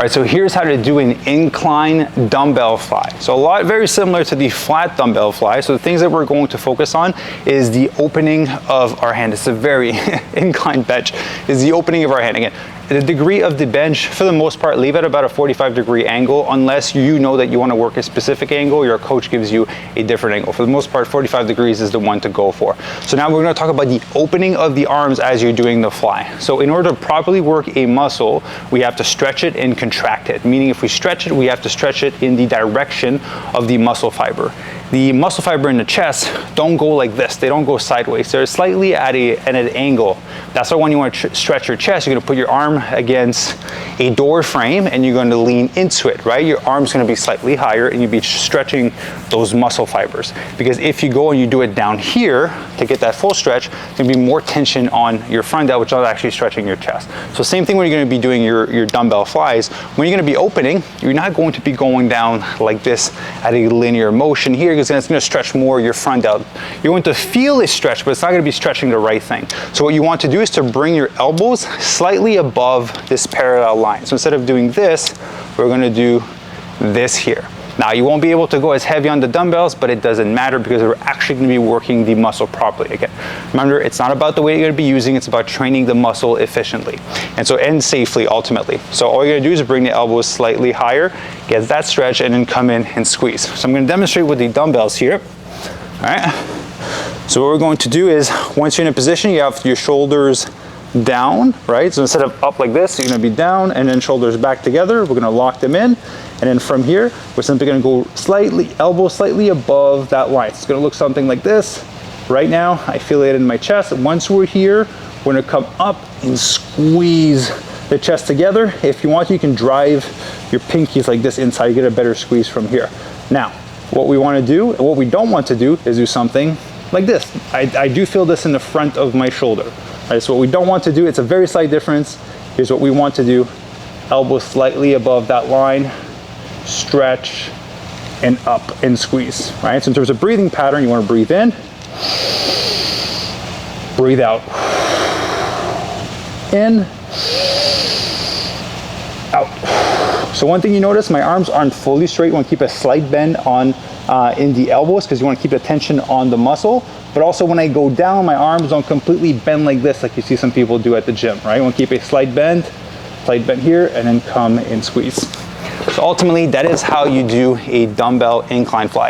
All right, so here's how to do an incline dumbbell fly. So very similar to the flat dumbbell fly. So the things that we're going to focus on is the opening of our hand. It's a very inclined bench, is the opening of our hand. Again, the degree of the bench, for the most part, leave at about a 45-degree angle, unless you know that you want to work a specific angle, your coach gives you a different angle. For the most part, 45 degrees is the one to go for. So now we're going to talk about the opening of the arms as you're doing the fly. So in order to properly work a muscle, we have to stretch it and contract it. Meaning if we stretch it, we have to stretch it in the direction of the muscle fiber. The muscle fiber in the chest don't go like this. They don't go sideways. They're slightly at an angle. That's why when you want to stretch your chest, you're going to put your arm against a door frame and you're going to lean into it, right? Your arm's going to be slightly higher and you'll be stretching those muscle fibers. Because if you go and you do it down here to get that full stretch, there's going to be more tension on your front delt, which is actually stretching your chest. So same thing when you're going to be doing your dumbbell flies. When you're going to be opening, you're not going to be going down like this at a linear motion here, because it's going to stretch more your front delt. You're going to feel a stretch, but it's not going to be stretching the right thing. So what you want to do is to bring your elbows slightly above this parallel line. So instead of doing this, we're going to do this here. Now you won't be able to go as heavy on the dumbbells, but it doesn't matter because we're actually going to be working the muscle properly. Again, remember, it's not about the weight you're going to be using, it's about training the muscle efficiently and safely ultimately. So all you're going to do is bring the elbows slightly higher, get that stretch, and then come in and squeeze. So I'm going to demonstrate with the dumbbells here. All right. So what we're going to do is, once you're in a position, you have your shoulders down, right? So instead of up like this, you're going to be down and then shoulders back together. We're going to lock them in. And then from here, we're simply going to go slightly, elbow slightly above that line. It's going to look something like this. Right now, I feel it in my chest. Once we're here, we're going to come up and squeeze the chest together. If you want, you can drive your pinkies like this inside. You get a better squeeze from here. Now, what we want to do, and what we don't want to do, is do something like this. I do feel this in the front of my shoulder. Right, so what we don't want to do, it's a very slight difference. Here's what we want to do. Elbow slightly above that line, stretch, and up and squeeze, right? So in terms of breathing pattern, you want to breathe in, breathe out, in, out. So one thing you notice, my arms aren't fully straight. You want to keep a slight bend on in the elbows because you want to keep the tension on the muscle. But also when I go down, my arms don't completely bend like this, like you see some people do at the gym, right? You want to keep a slight bend here, and then come and squeeze. So ultimately, that is how you do a dumbbell incline fly.